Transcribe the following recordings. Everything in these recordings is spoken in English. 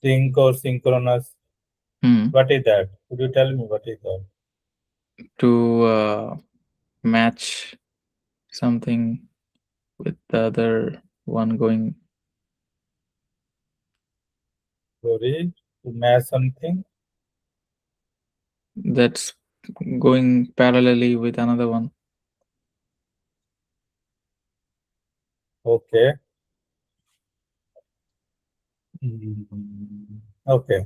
Sync or synchronous. What is that? Could you tell me what is that? To match something with the other one going. Sorry, to match something. That's going parallelly with another one. Okay. Okay.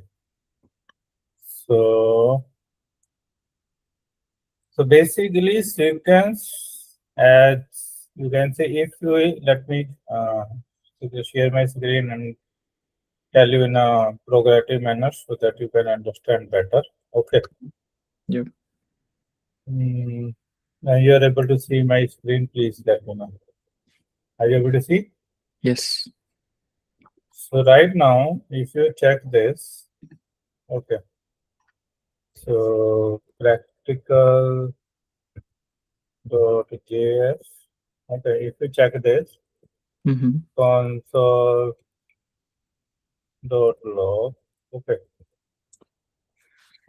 So basically sequence, as you can say, if you let me share my screen and tell you in a progressive manner so that you can understand better. Okay. Yep. Now you are able to see my screen, please let me know. Are you able to see? Yes. So right now, if you check this, okay. So practical .js. Okay, if you check this, console .log. Okay.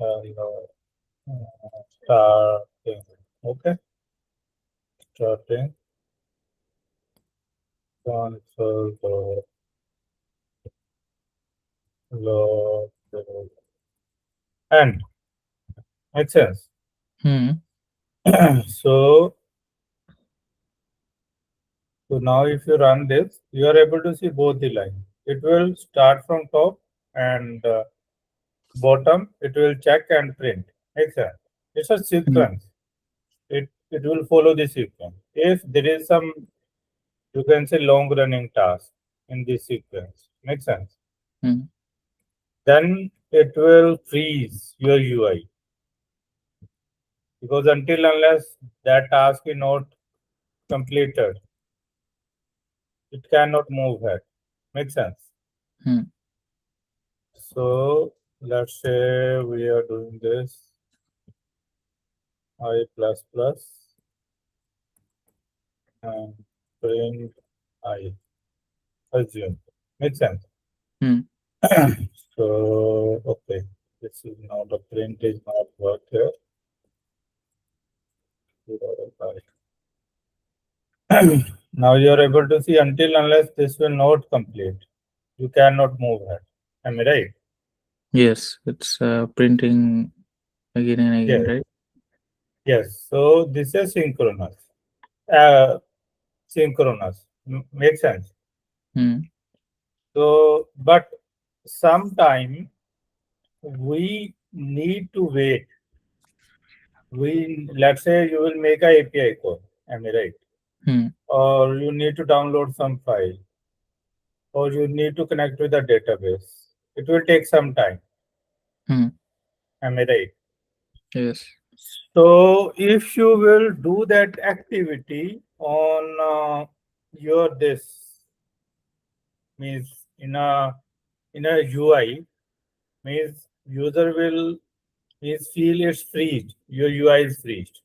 Log, starting. Okay. Starting console .log and makes sense. So now if you run this, you are able to see both the lines. It will start from top and bottom. It will check and print. Makes sense. It's a sequence. It will follow the sequence. If there is some, you can say, long running task in this sequence. Makes sense. Then it will freeze your UI, because until unless that task is not completed, it cannot move ahead. Makes sense. So let's say we are doing this I plus plus and print I assume. Makes sense. So okay, this is now the print is not work here. Now you are able to see until unless this will not complete, you cannot move ahead. Am I right? Yes, it's printing again and again, Yes. right? Yes. So this is synchronous. Synchronous. Makes sense. So, but sometime we need to wait. Let's say you will make a API call. Am I right? Or you need to download some file, or you need to connect with the database. It will take some time. Am I right? Yes. So if you will do that activity on your this means in a UI, means user will means feel it's freezed. Your UI is freezed.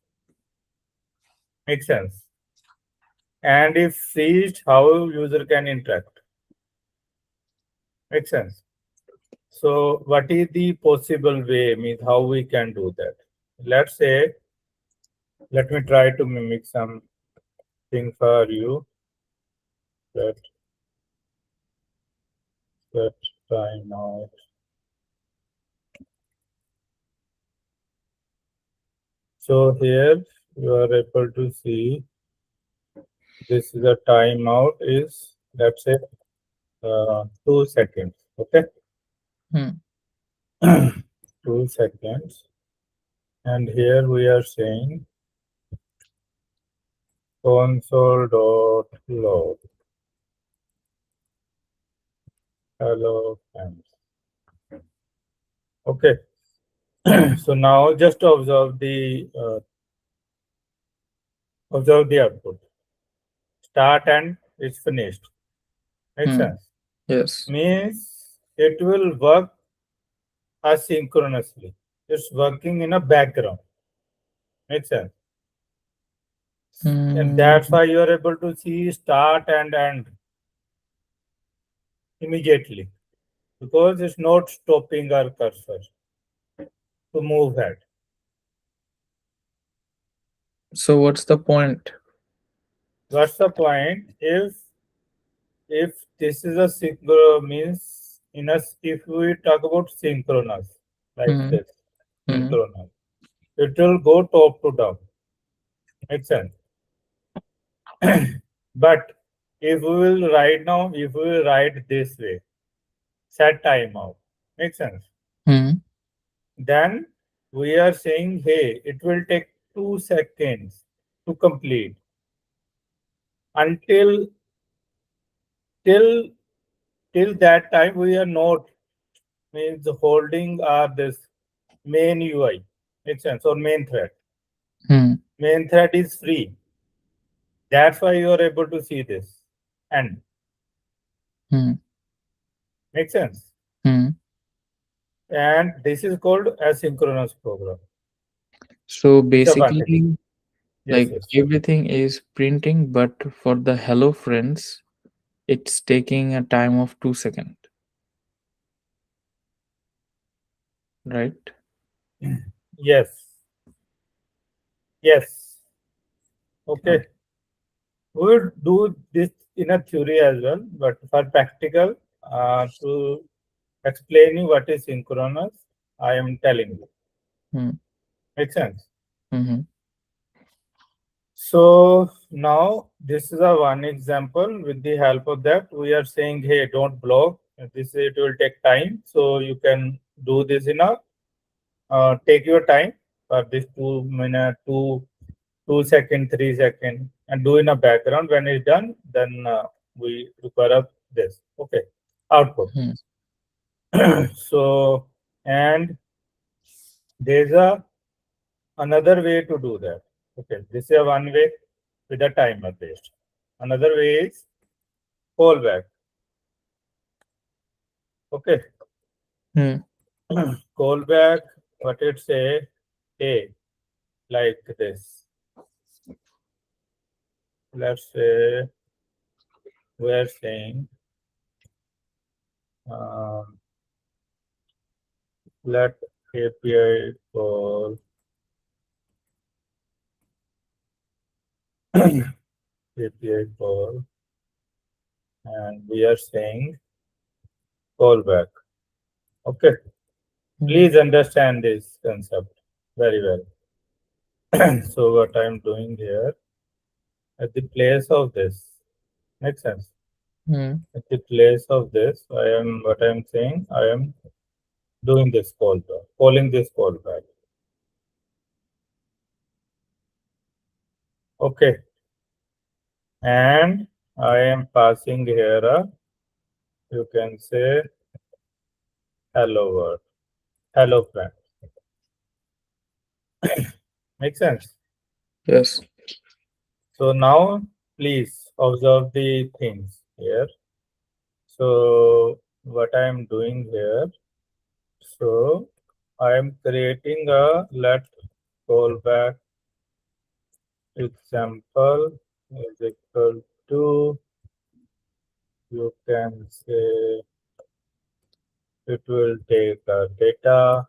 Makes sense. And if freezed, how user can interact? Makes sense. So what is the possible way, means how we can do that? Let's say, let me try to mimic some thing for you. That time out. So here you are able to see this is a timeout is, let's say 2 seconds. Okay. 2 seconds. And here we are saying console.log. Hello friends. Okay. So now just observe the output. Start and it's finished. Makes sense. Yes. Means it will work asynchronously. It's working in a background. Makes sense. And that's why you are able to see start and end immediately. because it's not stopping our cursor to move ahead. So what's the point? What's the point? If this is a means in us, if we talk about synchronous like Hmm. this, Hmm. synchronous, it will go top to down. Makes sense. But if we will write now, if we will write this way, set timeout. Makes sense. Hmm. Then we are saying, hey, it will take 2 seconds to complete until till till that time we are not means holding this main UI. Makes sense. Or main thread. Hmm. Main thread is free. That's why you are able to see this. And Hmm. makes sense. Hmm. And this is called asynchronous program. So Disadvantages. basically, Yes, like yes. everything is printing, but for the hello friends, it's taking a time of 2 seconds, right? Yes. Yes. Okay. Okay. We will do this in a theory as well, but for practical, to explain you what is synchronous, I am telling you. Hmm. Makes sense. Hmm. So now this is a one example. With the help of that, we are saying, hey, don't block. This it will take time, so you can do this in a take your time for this 2 minute, 2 second, 3 second, and do in a background. When it's done, then we require this. Okay, output. Hmm. So and there's a another way to do that. Okay, this is a one way with a timer based. Another way is callback. Okay, Hmm. callback. What it say? Hey, like this. Let's say we're saying um, let API call API call, and we are saying callback. Okay, Hmm. please understand this concept very well. So what I'm doing here at the place of this makes sense. Hmm. At the place of this, I am what I'm saying. I am doing this callback, calling this callback. Okay, and I am passing here a you can say hello world, hello friend. Makes sense. Yes. So now please observe the things here. So what I am doing here, so I am creating a let callback example is equal to you can say it will take data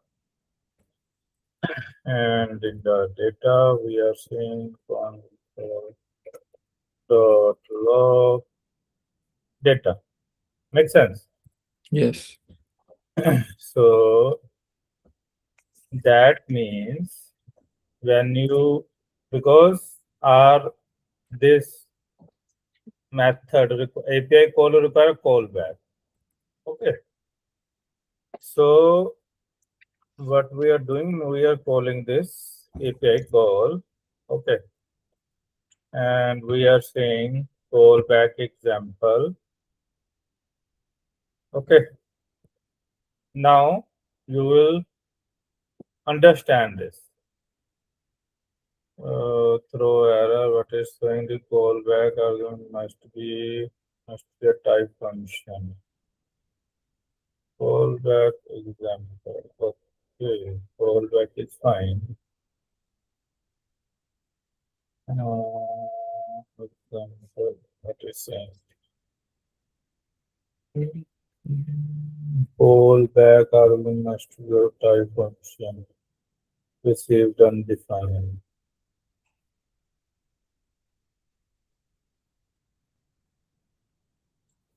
and in the data we are seeing dot log data. Makes sense. Yes. So that means when you because our this method API call require callback. Okay. So what we are doing, we are calling this API call. Okay. And we are saying callback example. Okay. Now you will understand this. Throw error, what is showing the callback argument must be a type function. Callback example. Okay, callback is fine. Example, what is saying? Callback arguments to your type function received undefined.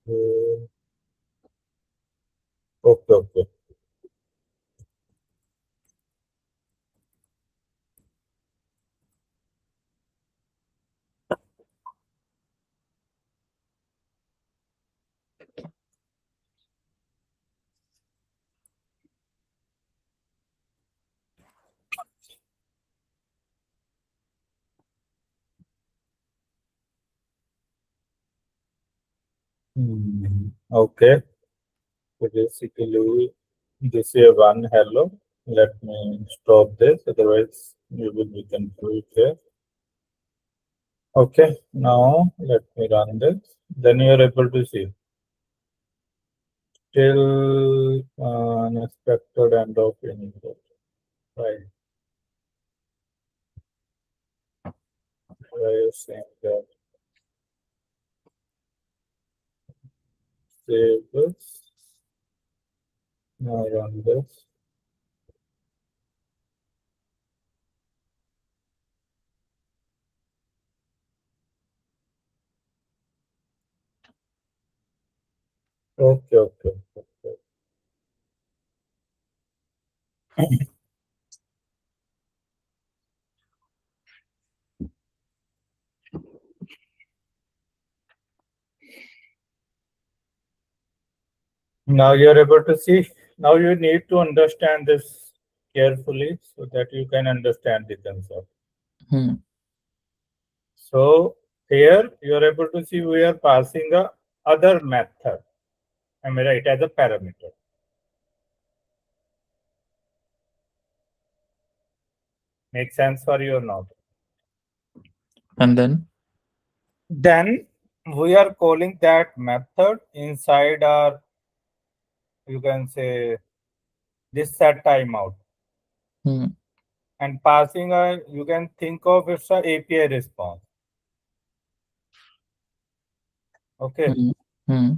Uh, Okay, okay. Okay. So basically, this is one hello. Let me stop this, otherwise you will be confused here. Okay, now let me run this. Then you are able to see till unexpected end of input. Right. Why are you saying that? Save this. Now run this. Okay, okay, okay. Now you are able to see. Now you need to understand this carefully so that you can understand the concept. Hmm. So here you are able to see we are passing a other method. Am I right? As a parameter. Make sense for you or not? And then, Then we are calling that method inside our, you can say, this set timeout, hmm, and passing a, you can think of it's a API response. Okay, hmm, hmm,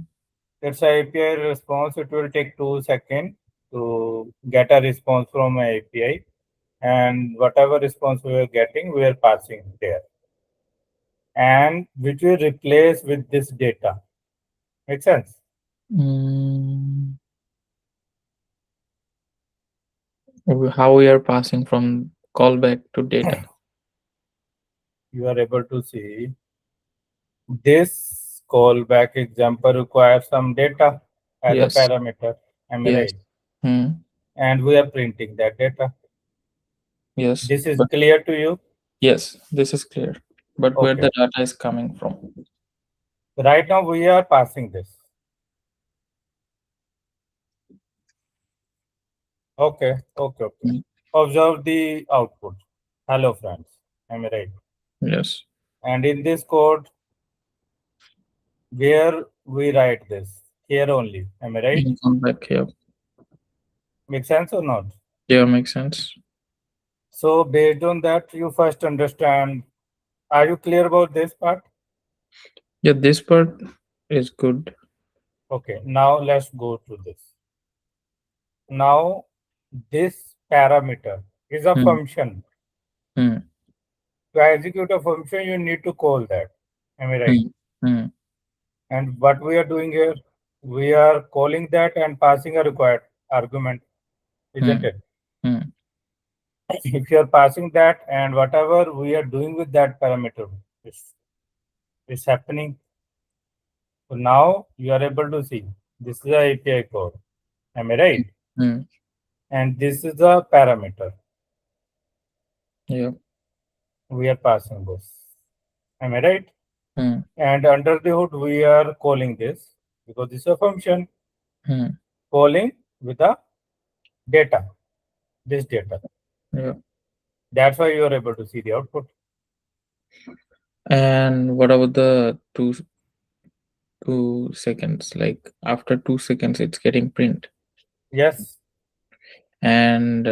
it's a API response. It will take 2 seconds to get a response from a API, and whatever response we are getting, we are passing there, and which will replace with this data. Make sense? mm, how we are passing from callback to data. You are able to see this callback example requires some data as a Yes, parameter. Am I yes, right? hmm, And we are printing that data. yes, This is but clear to you? yes, this is clear. But where Okay. the data is coming from? Right now we are passing this. Okay. Okay. Okay. Hmm, Observe the output. Hello, friends. Am I right? yes, And in this code, where we write this? Here only. Am I right? in callback here. Make sense or not? Yeah, makes sense. So based on that, you first understand. Are you clear about this part? Yeah, this part is good. Okay. Now let's go to this. Now this parameter is a Hmm, function. hmm, To execute a function, you need to call that. Am I right? hmm, hmm, And what we are doing here, we are calling that and passing a required argument, isn't hmm, it? hmm, If you are passing that and whatever we are doing with that parameter is happening. So now you are able to see this is a API code. Am I right? hmm, And this is a parameter. yeah, We are passing this. Am I right? hmm, And under the hood, we are calling this because this is a function hmm, calling with the data, this data. yeah. That's why you are able to see the output. And what about the 2 seconds? Like after 2 seconds, it's getting print. Yes, And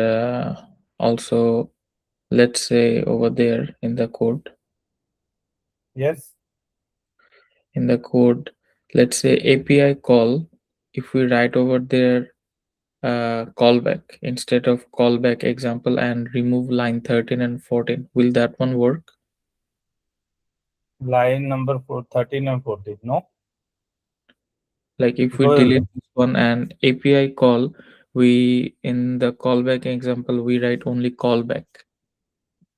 also, let's say over there yes, in the code, let's say API call if we write over there callback instead of callback example and remove line 13 and 14, will that one work? Line number 13 and 14. No, Like if we because delete this one and API call, we in the callback example we write only callback.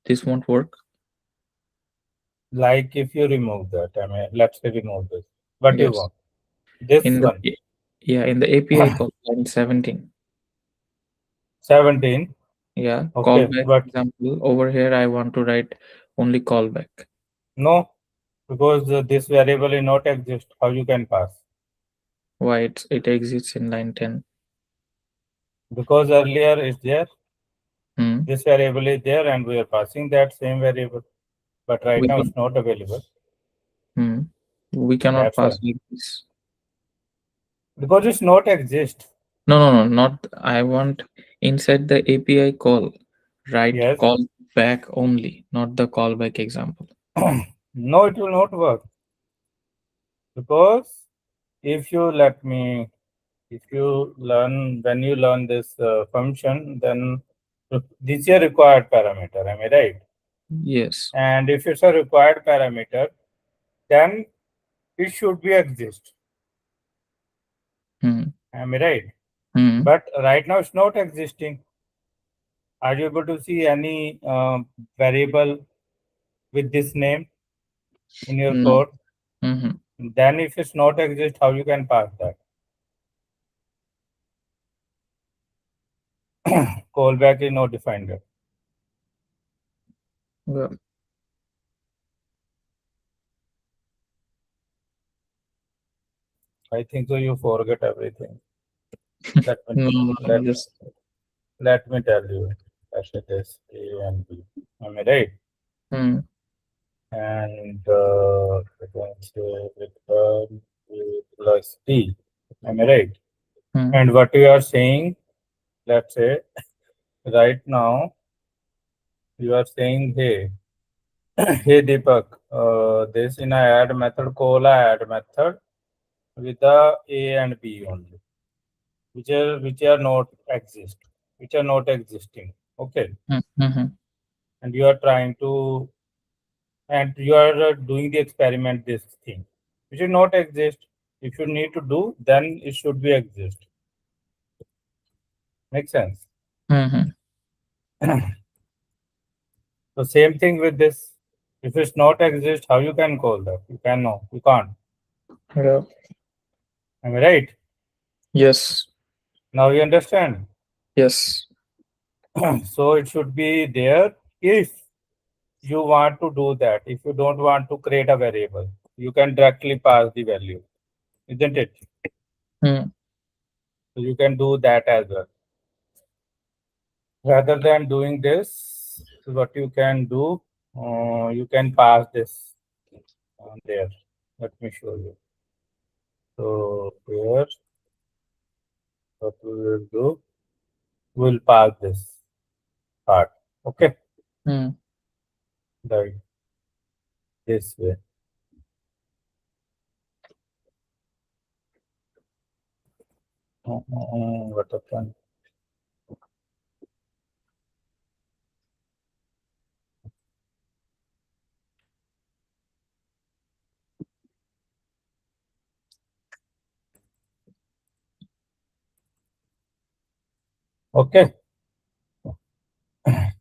This won't work. like if you remove that, I mean, let's say remove this. What you Yes. want? This In the one. yeah, in the API call line 17. 17. Yeah, Okay, callback but example. Over here I want to write only callback. no, because this variable is not exist. How you can pass? Why it exists in line 10? Because earlier is there, Hmm. this variable is there, and we are passing that same variable. But right We now can it's not available. hmm. We cannot That's why. pass like this. Because it's not exist. No, no, no, not. I want inside the API call, write Yes. call back only, not the callback example. No, it will not work. Because if you let me, if you learn, when you learn this function, then this is a required parameter. Am I right? Yes. And if it's a required parameter, then it should be exist. Hmm. Am I right? Hmm. But right now it's not existing. Are you able to see any variable with this name in your No. code? Hmm. Then if it's not exist, how you can pass that? Callback is not defined there. Well, I think so you forget everything. Let me no, no, let, no, just let me tell you that it is A and B. Am I right? hmm. And we can say return A plus D. Am I right? Hmm. And what you are saying, let's say right now you are saying, hey, hey Deepak, this in a add method, call a add method with the A and B only, which are not exist, which are not existing. Okay, Hmm. Hmm. and you are trying to, and you are doing the experiment this thing, which should not exist. If you need to do, then it should be exist. Makes sense. Hmm. So same thing with this. If it's not exist, how you can call that? You can know. You can't. Yeah. Am I right? Yes. Now you understand. Yes. So it should be there if you want to do that. If you don't want to create a variable, you can directly pass the value, isn't it? Hmm. So you can do that as well. Rather than doing this, what you can do, you can pass this on there. Let me show you. So here, what we will do, we'll pass this part. Okay, Hmm. like this way. What happened? Okay,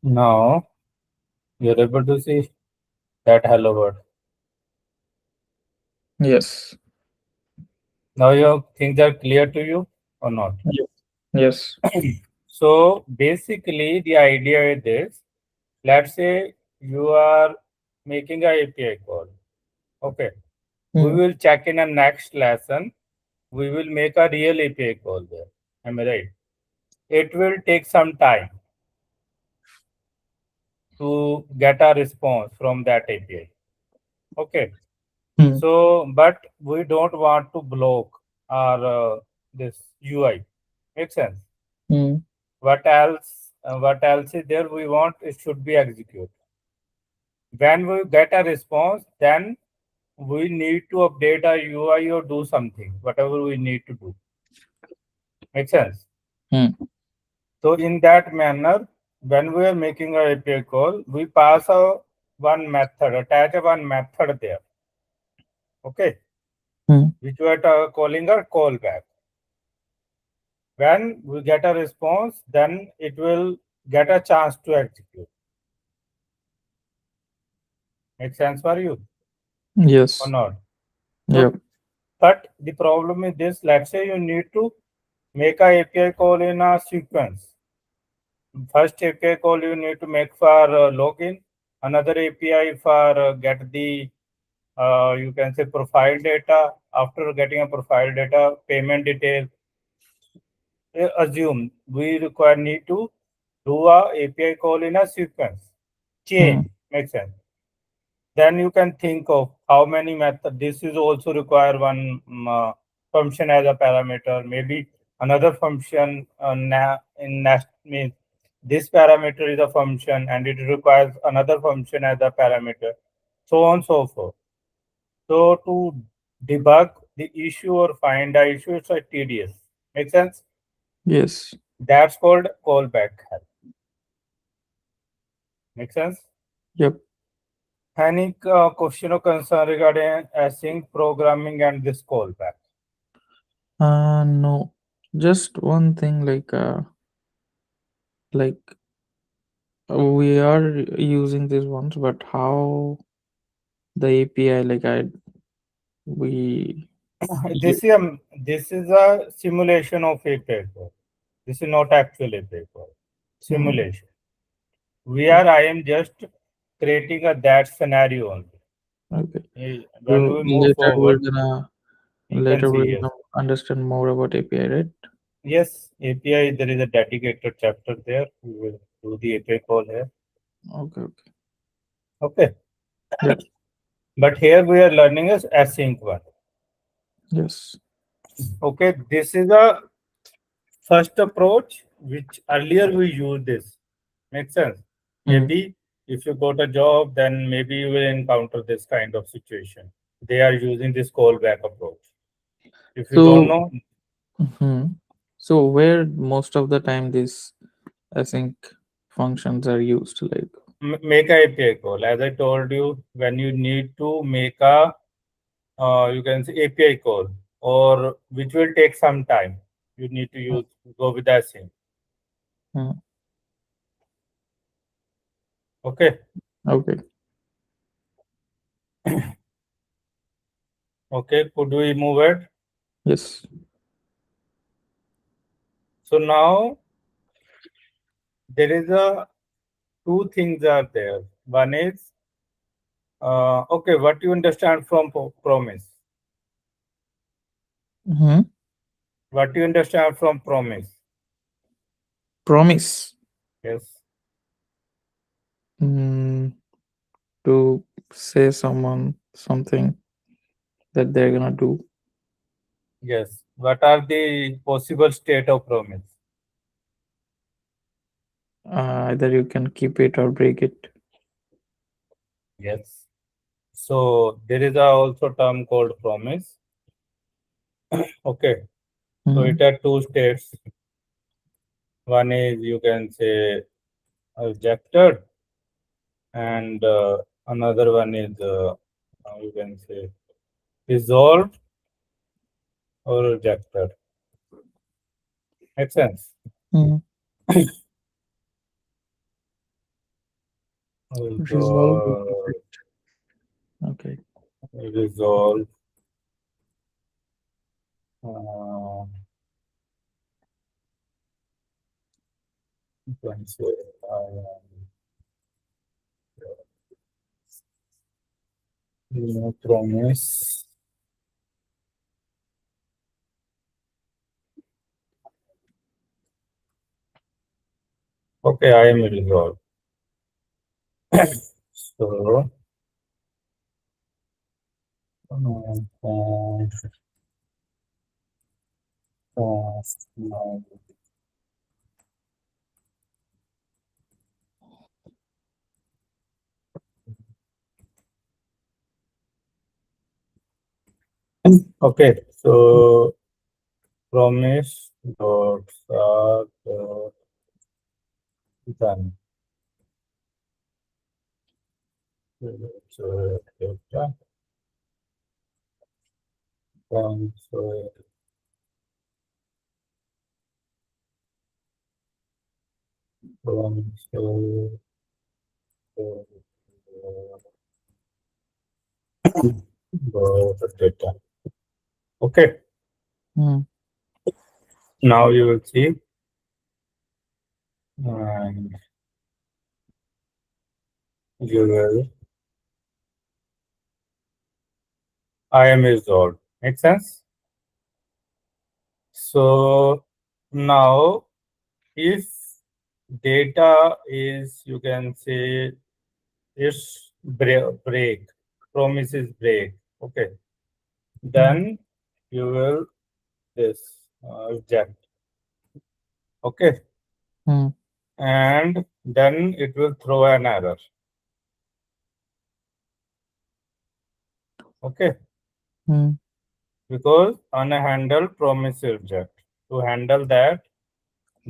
now you're able to see that hello world. Yes. Now your things are clear to you or not? Yes. Yes. So basically, the idea is this. Let's say you are making a API call. Okay. We Hmm. will check in a next lesson. We will make a real API call there. Am I right? It will take some time to get a response from that API. Okay. Hmm. So, but we don't want to block our this UI. Makes sense. Hmm. What else? What else is there? We want it should be executed. When we get a response, then we need to update our UI or do something, whatever we need to do. Make sense? Hmm. So in that manner, when we are making a API call, we pass a one method, attach a one method there. Okay, Hmm. which we are calling a callback. When we get a response, then it will get a chance to execute. Make sense for you or Yes. not? So, Yep. but the problem is this: let's say you need to make a API call in a sequence. First API call you need to make for login, another API for get the you can say profile data. After getting a profile data, payment detail. Assume we require need to do a API call in a sequence. Hmm. Chain makes sense. Then you can think of how many method. This is also require one function as a parameter. Maybe another function in nest means this parameter is a function and it requires another function as a parameter. So on so forth. So to debug the issue or find the issue, it's a tedious. Make sense? Yes. That's called callback help. Make sense? Yep. Any question or concern regarding async programming and this callback? No. Just one thing, like we are using these ones, but how the API, we This you, is a simulation of API call. This is not actual API call. hmm, Simulation. I am just creating a that scenario only. okay. When So we move forward, you can later see we're yes. gonna understand more about API, right? Yes, API, there is a dedicated chapter there. We will do the API call here. Okay, okay. Okay. Yep. But here we are learning is async one. Yes. Okay, this is a first approach which earlier we used this. Makes sense. Hmm. Maybe if you got a job, then maybe you will encounter this kind of situation. They are using this callback approach. If you don't So, know, so where most of the time these async functions are used, like. make a API call. As I told you, when you need to make a you can say API call or which will take some time. You need to use go with async. Hmm. Okay. Okay. Okay. Could we move it? Yes. So now there is a two things are there. One is okay. What you understand from promise? Hmm. What you understand from promise? Promise. Yes. Mm, to say someone something that they're gonna do. Yes. What are the possible state of promise? Either you can keep it or break it. Yes. So there is a also term called promise. Okay. So Hmm. it has two states. One is you can say rejected, and another one is you can say resolved or rejected. Makes sense. Hmm. Resolve. Resolve, Okay. resolve. Uh, you can say promise. Okay, I am resolved. So uh, okay, so promise dot start dot done. So data console console dot data. Okay. Hmm. Now you will see, and you will IM is resolved. Make sense? So now if data is, you can say, is break, promises break, okay, then you will this reject, okay, Hmm. and then it will throw an error, okay, Hmm. because unhandled promise reject. To handle that,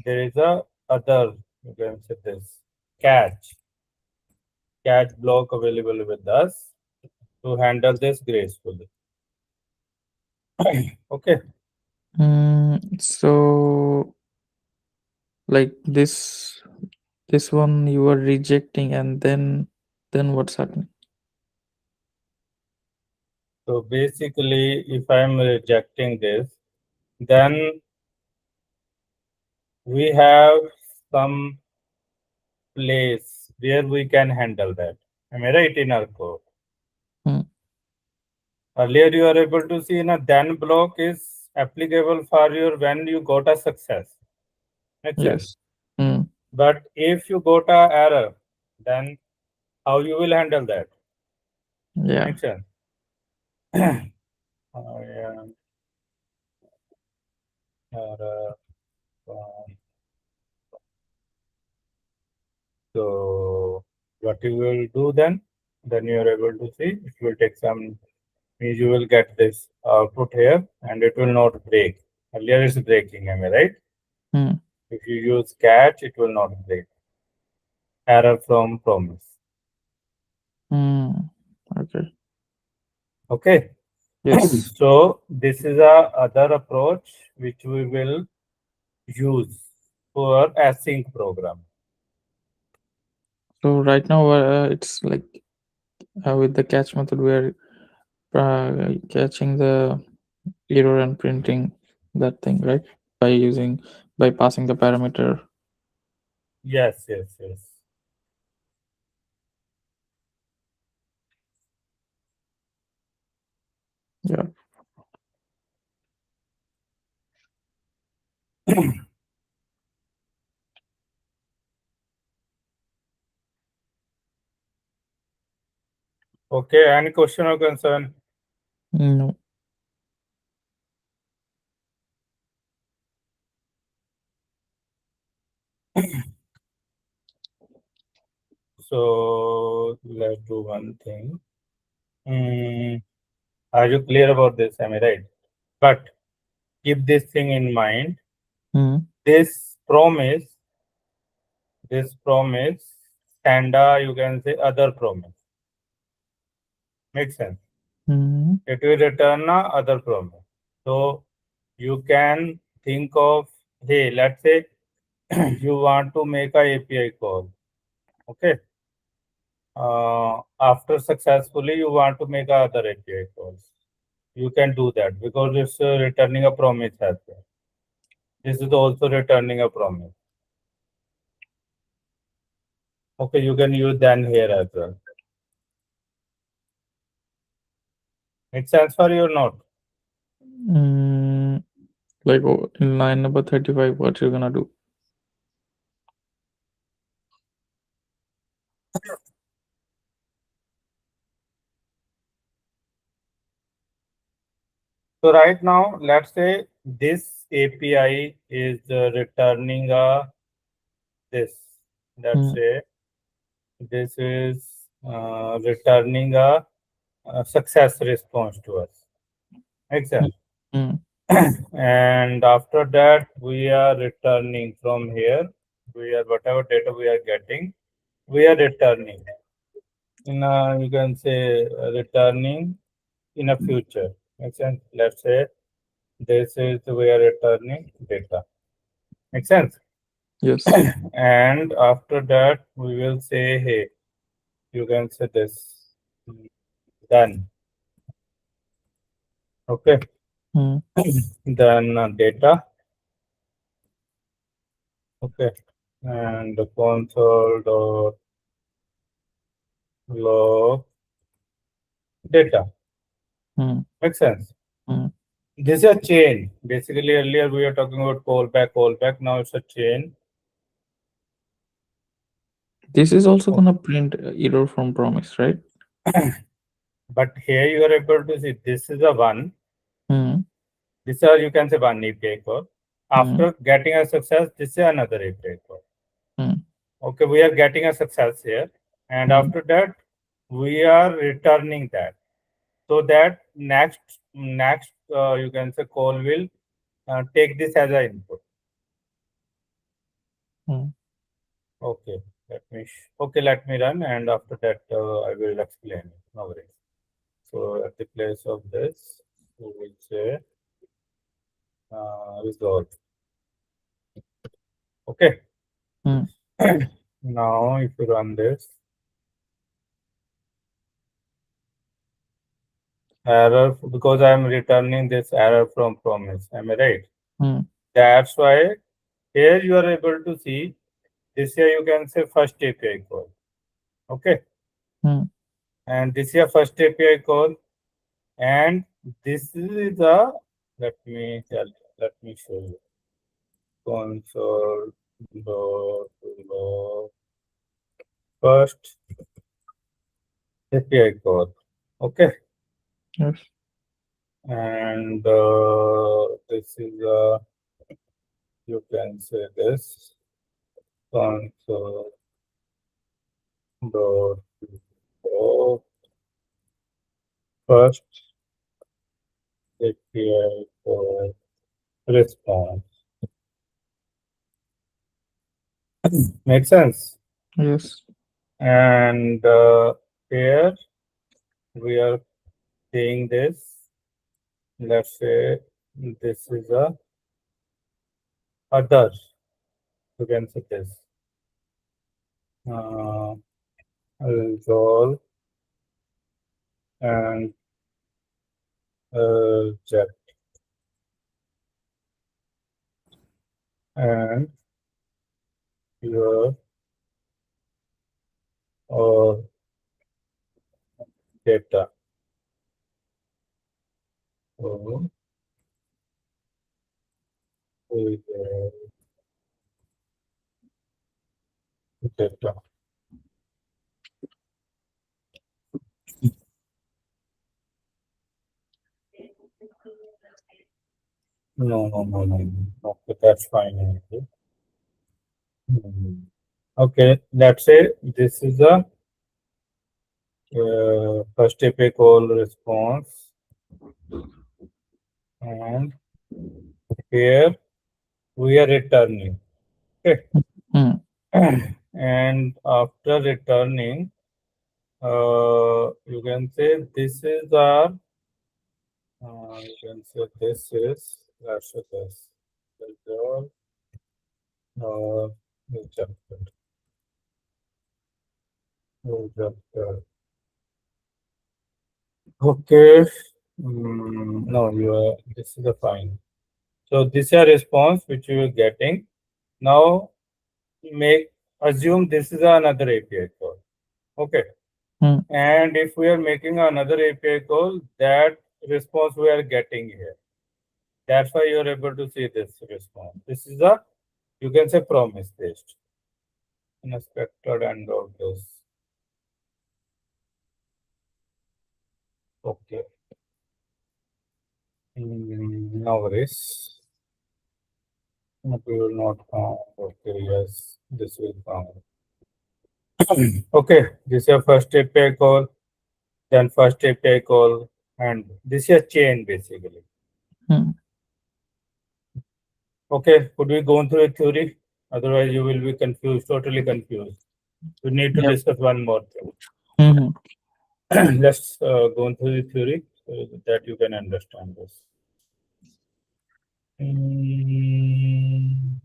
there is a other, you can say this, catch block available with us to handle this gracefully. Okay. So like this one you are rejecting, and then what's happening? So basically, if I'm rejecting this, then we have some place where we can handle that. Am I right in our code? Hmm. Earlier, you are able to see in a then block is applicable for your when you got a success. Makes sense. Yes. Hmm. But if you got a error, then how you will handle that? Yeah. Makes sense. Yeah. Error. So what you will do then you are able to see it will take some, means you will get this output here and it will not break. Earlier it's breaking, am I right? Hmm. If you use catch, it will not break. Error from promise. Hmm. Okay. Okay. Yes. So this is a other approach which we will use for async program. So right now it's like with the catch method we are catching the error and printing that thing, right? By passing the parameter. Yes, yes, yes. Yeah. Okay, any question or concern? No. So let's do one thing. Hmm, are you clear about this? Am I right? But keep this thing in mind. Hmm. This promise, standa, you can say other promise. Makes sense. Hmm. It will return a other promise. So you can think of, hey, let's say you want to make a API call. Okay. After successfully you want to make other API calls. You can do that because it's returning a promise as well. This is also returning a promise. Okay, you can use then here as well. Make sense for you or not? Mm, like in line number 35, what you're gonna do? So right now, let's say this API is returning a this. Let's Hmm. say this is returning a success response to us. Make Hmm. sense? Hmm. And after that, we are returning from here. We are whatever data we are getting, we are returning. In a, you can say returning in a future. Makes sense? Let's say this is we are returning data. Makes sense? Yes. And after that, we will say, hey, you can say this done. Okay. Mm. Then data. Okay. And the console dot log data. Mm. Makes sense? Mm. This is a chain. Basically, earlier we were talking about callback, callback. Now it's a chain. This is also gonna print error from promise, right? But here you are able to see this is a one. Mm. This is you can say one API call. Mm. After getting a success, this is another API call. Mm. Okay, we are getting a success here, and Mm. after that we are returning that. So that next you can say call will take this as an input. Mm. Okay, let me run, and after that I will explain it. No worries. So at the place of this, we will say resolve. Okay. Mm. Now, if you run this, error because I am returning this error from promise. Am I right? Mm. That's why here you are able to see this here you can say first API call. Okay. Mm. And this here first API call, and this is the let me show you console dot log first API call. Okay. Yes. And this is you can say this console dot log first API call response. Make sense? Yes. And here we are saying this. Let's say this is a other. You can say this. Uh, resolve and jet and your or data. So we data. No. Okay, that's fine. Hmm. Okay, let's say this is a first API call response, and here we are returning. Okay, Mm. and after returning, you can say this is our. You can say this is let's say this. Result, rejected. Rejected. Okay. No, you are. This is a fine. So this is a response which you are getting. Now make assume this is another API call. Okay. Mm. And if we are making another API call, that response we are getting here. That's why you are able to see this response. This is a you can say promise based. Unexpected and all this. Okay. No worries. We will not count. Okay, yes, this will count. Okay, this is your first API call, then first API call, and this is a chain basically. Mm. Okay, could we go through a theory? Otherwise, you will be confused, totally confused. We need to Yep. discuss one more thing. Hmm. Let's go through the theory so that you can understand this. Mm,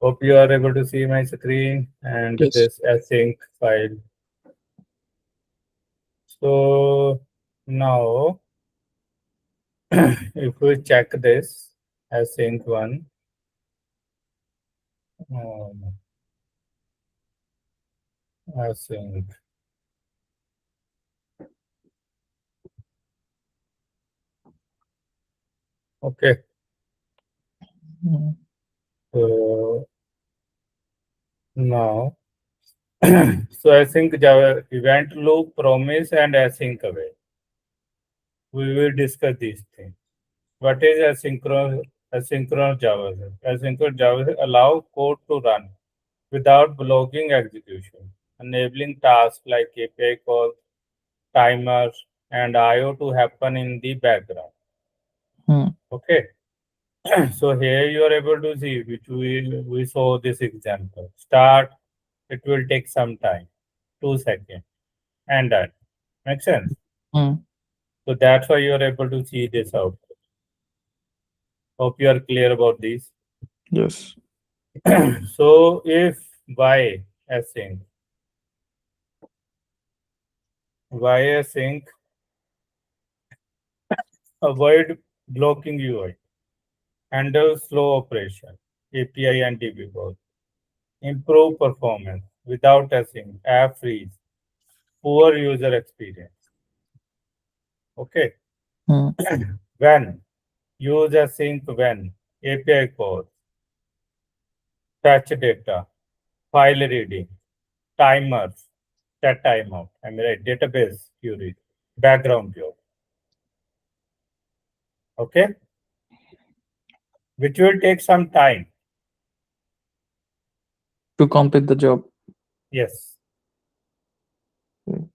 Hope you are able to see my screen and Yes. this async file. So now, if we check this async one, um, async. Okay, Mm. so now, so async Java event loop, promise, and async await. We will discuss these things. What is asynchronous JavaScript? Asynchronous JavaScript allow code to run without blocking execution, enabling tasks like API calls, timers, and I/O to happen in the background. Mm. Okay, so here you are able to see which we saw this example. Start, it will take some time, 2 seconds, and that makes sense. Mm. So that's why you are able to see this out. Hope you are clear about this. Yes. So if y async, y async avoid blocking UI, handle slow operation, API and debug, improve performance without async, app freeze, poor user experience. Okay. Mm. When use async when API calls, fetch data, file reading, timers, set timeout. I mean, right, database queries, background job. Okay, which will take some time. To complete the job. Yes. Mm.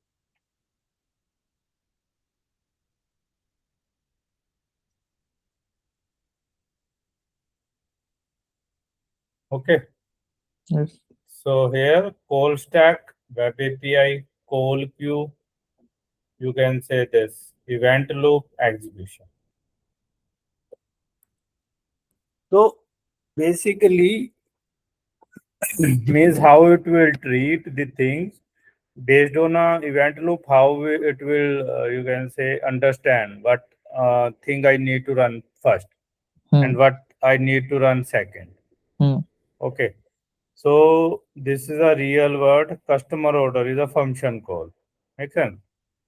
Okay. Yes. So here, call stack, web API, call queue. You can say this event loop execution. So basically, means how it will treat the things based on a event loop. It will you can say understand what thing I need to run first and Mm. what I need to run second. Mm. Okay. So this is a real word. Customer order is a function call. Make sense?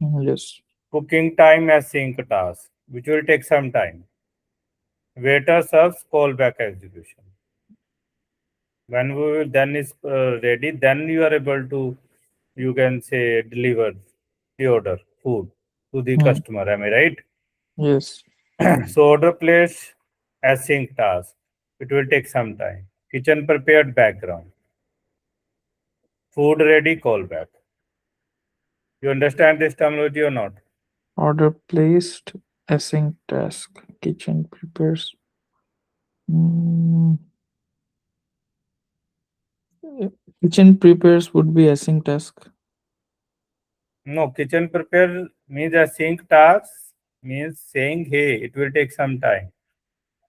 Mm. Yes. Cooking time async task, which will take some time. Waiter serves callback execution. When we will then is ready, then you are able to, you can say, deliver the order, food to the Mm. customer. Am I right? Yes. So order place async task. It will take some time. Kitchen prepared background. Food ready callback. You understand this terminology or not? Order placed. Async task. Kitchen prepares. Mm. Kitchen prepares would be async task. No, kitchen prepare means async task means saying, hey, it will take some time.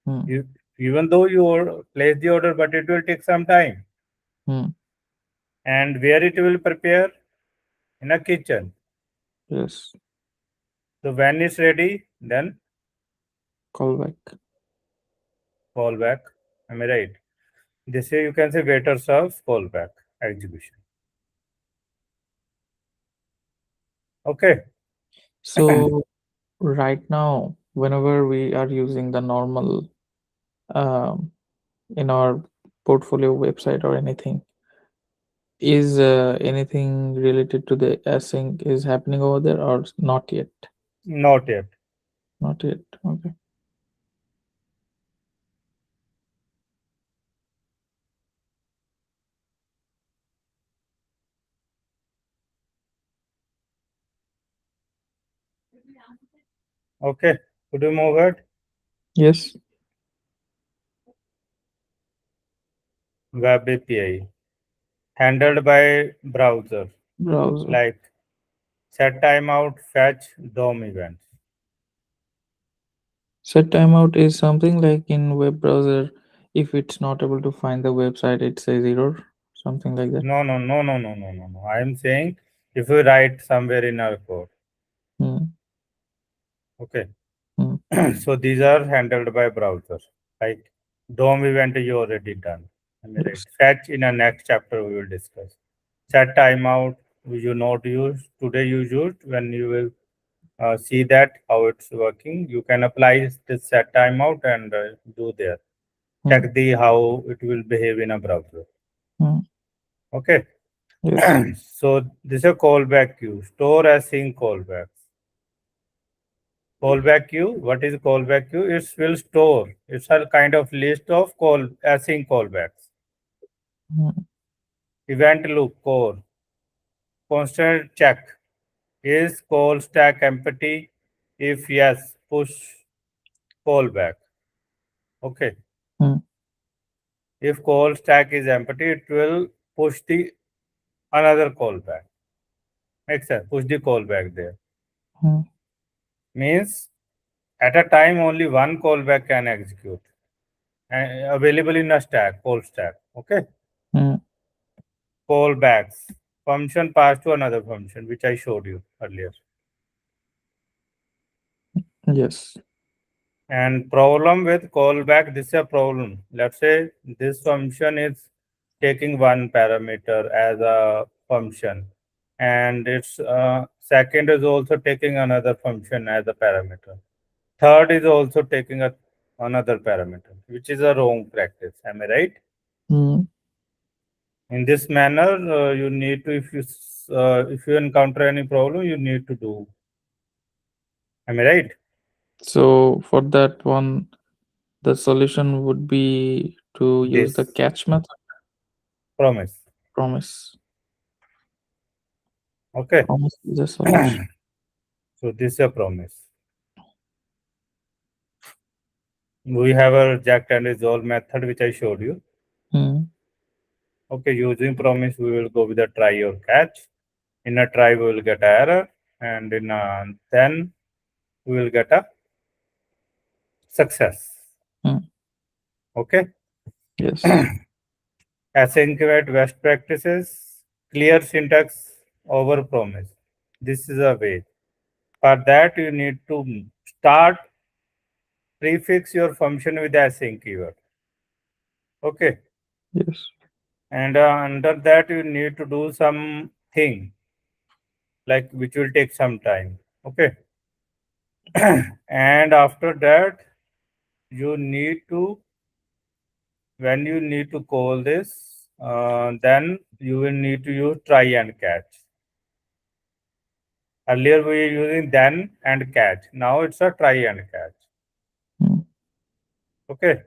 Mm. You, even though you place the order, but it will take some time. Mm. And where it will prepare? In a kitchen. Yes. So when it's ready, then Callback. call back. Am I right? This way you can say waiter serves callback execution. Okay. So right now, whenever we are using the normal um, in our portfolio website or anything, is anything related to the async is happening over there or not yet? Not yet. Not yet. Okay. Okay. Could you move it? Yes. Web API handled by browser, Browser. like set timeout, fetch, DOM events. Set timeout is something like in web browser. If it's not able to find the website, it says error. Something like that. No, no, no, no, no, no, no, no. I am saying if you write somewhere in our code, Hmm. okay. Hmm. So these are handled by browser. Like DOM event you already done. Am I right? Yes. Fetch in a next chapter we will discuss. Set timeout you not use today you used when you will see that how it's working. You can apply this set timeout and do there. Hmm. Check the how it will behave in a browser. Hmm. Okay. Yes. So this is a callback queue. Store async callbacks. Callback queue. What is callback queue? It will store. It's a kind of list of async callbacks. Hmm. Event loop core. Constant check. Is call stack empty? If yes, push callback. Okay. Hmm. If call stack is empty, it will push the another callback. Makes sense. Push the callback there. Hmm. Means at a time only one callback can execute. Available in a stack, call stack. Okay. Hmm. Callbacks. Function passed to another function, which I showed you earlier. Yes. And problem with callback, this is a problem. Let's say this function is taking one parameter as a function, and its second is also taking another function as a parameter. Third is also taking another parameter, which is a wrong practice. Am I right? Hmm. In this manner, you need to, if you encounter any problem, you need to do. Am I right? So for that one, the solution would be to use the This catch method. promise. Promise. Okay. Promise is a solution. So this is a promise. We have a reject and resolve method which I showed you. Hmm. Okay, using promise we will go with a try or catch. In a try we will get an error, and in a then we will get a success. Hmm. Okay. Yes. Asynchronous best practices, clear syntax over promise. This is a way. For that you need to start prefix your function with async keyword. Okay. Yes. And under that you need to do some thing like which will take some time. Okay. And after that you need to, when you need to call this, then you will need to use try and catch. Earlier we were using then and catch. Now it's a try and catch. Hmm. Okay.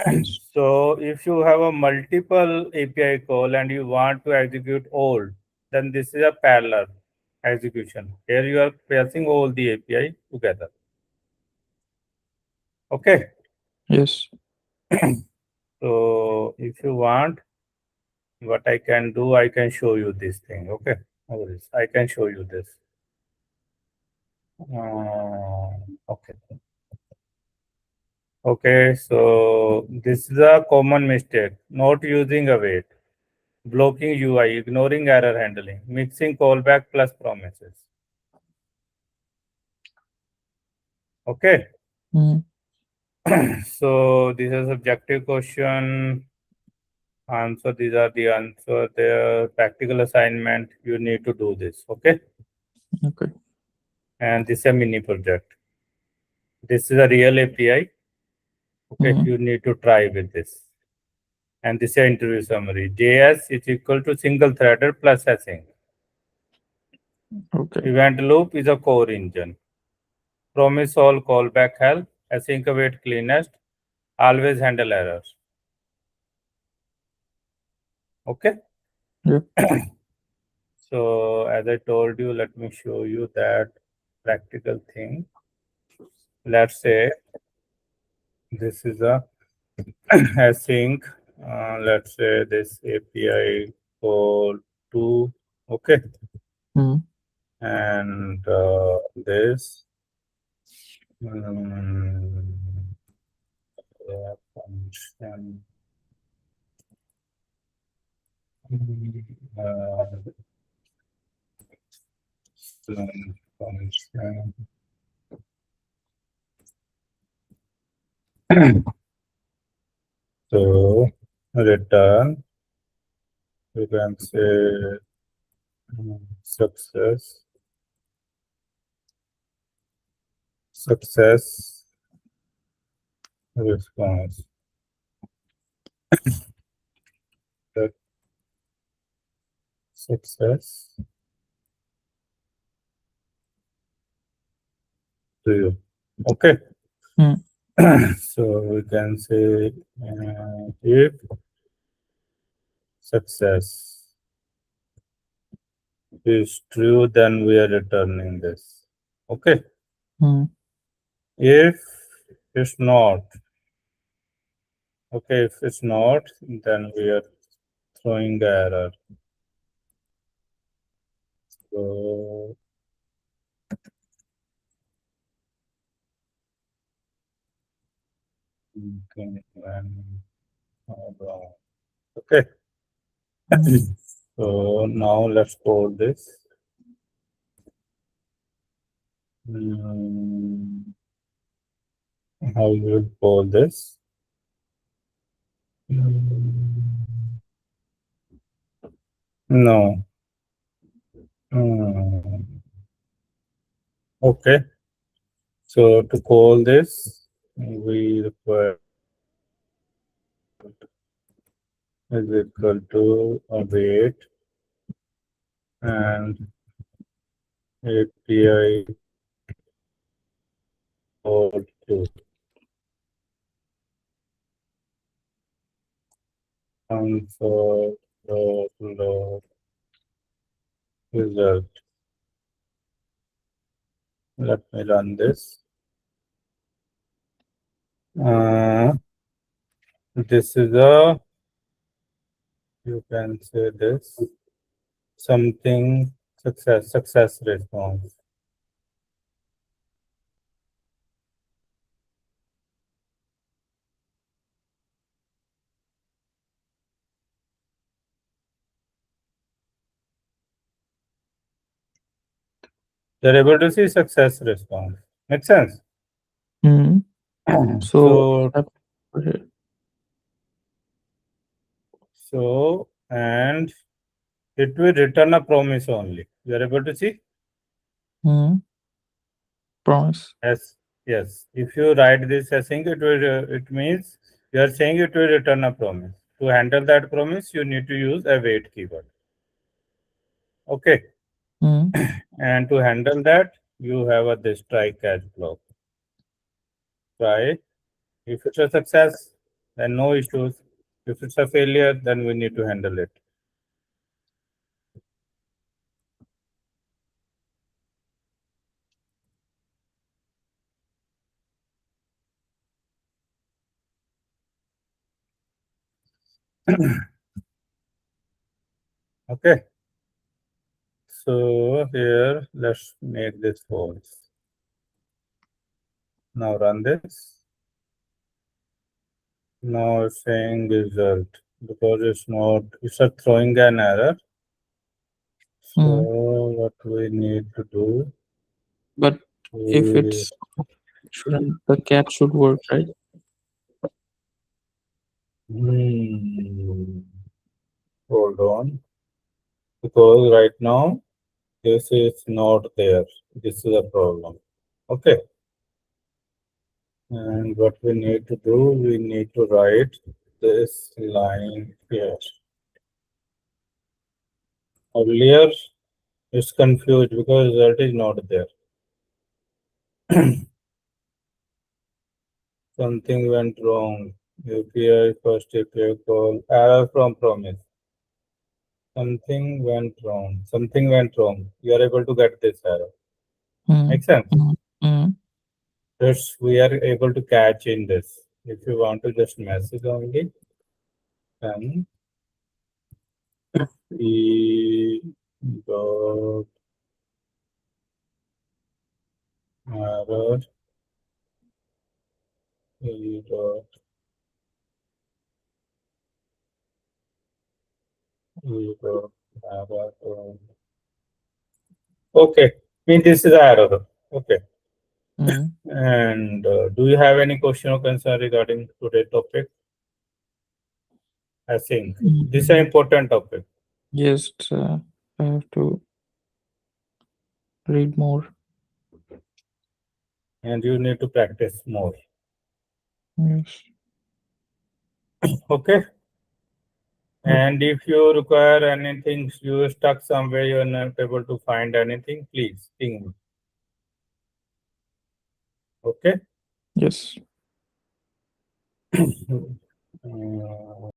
Yes. So if you have a multiple API call and you want to execute all, then this is a parallel execution. Here you are passing all the API together. Okay. Yes. So if you want, what I can do, I can show you this thing. Okay. No worries. I can show you this. Okay. Okay. So this is a common mistake. Not using await, blocking UI, ignoring error handling, mixing callback plus promises. Okay. Hmm. So this is subjective question. Answer. These are the answer. The practical assignment. You need to do this. Okay. Okay. And this is a mini project. This is a real API. Okay. Hmm. You need to try with this. And this is an interview summary. JS is equal to single threaded plus async. Okay. Event loop is a core engine. Promise all callback help. Async await cleanest. Always handle errors. Okay. Yeah. So as I told you, let me show you that practical thing. let's say this is a async. Let's say this API call to, okay, Mm. and this um, function uh, function. So return, we can say success, success response. That success to you. Okay. Mm. So we can say if success is true, then we are returning this. Okay. Mm. If it's not, okay, if it's not, then we are throwing the error. So you can run, okay. So now let's code this. Hmm, how you will call this? No. Okay. So to call this, we require is equal to await and API call to for the result. Let me run this. This is a, you can say this, something success response. You're able to see success response. Make sense? Mm. So, So, and it will return a promise only. You are able to see? mm. Promise. Yes. If you write this async, it means you are saying it will return a promise. To handle that promise, you need to use a wait keyword. Okay. Mm. And to handle that, you have a this try catch block. Try. If it's a success, then no issues. If it's a failure, then we need to handle it. Okay. So here, let's make this false. Now run this. Now it's saying result because it's a throwing an error. So Mm. what we need to do, But if we, it's shouldn't the cat should work, right? hmm, hold on, because right now this is not there. This is a problem. Okay. And what we need to do, we need to write this line here. Earlier, it's confused because that is not there. Something went wrong. API first API call, error from promise. Something went wrong. Something went wrong. You are able to get this error. Mm. Make sense? Mm. Mm. This we are able to catch in this. If you want to just message only, then e dot error e dot e dot error. Okay, mean this is the error. Okay. Mm. And do you have any question or concern regarding today's topic? I think this is an important topic. Yes, I have to read more. And you need to practice more. Yes. Okay. Yep. And if you require anything, you stuck somewhere, you're not able to find anything, please ping me. Okay. Yes.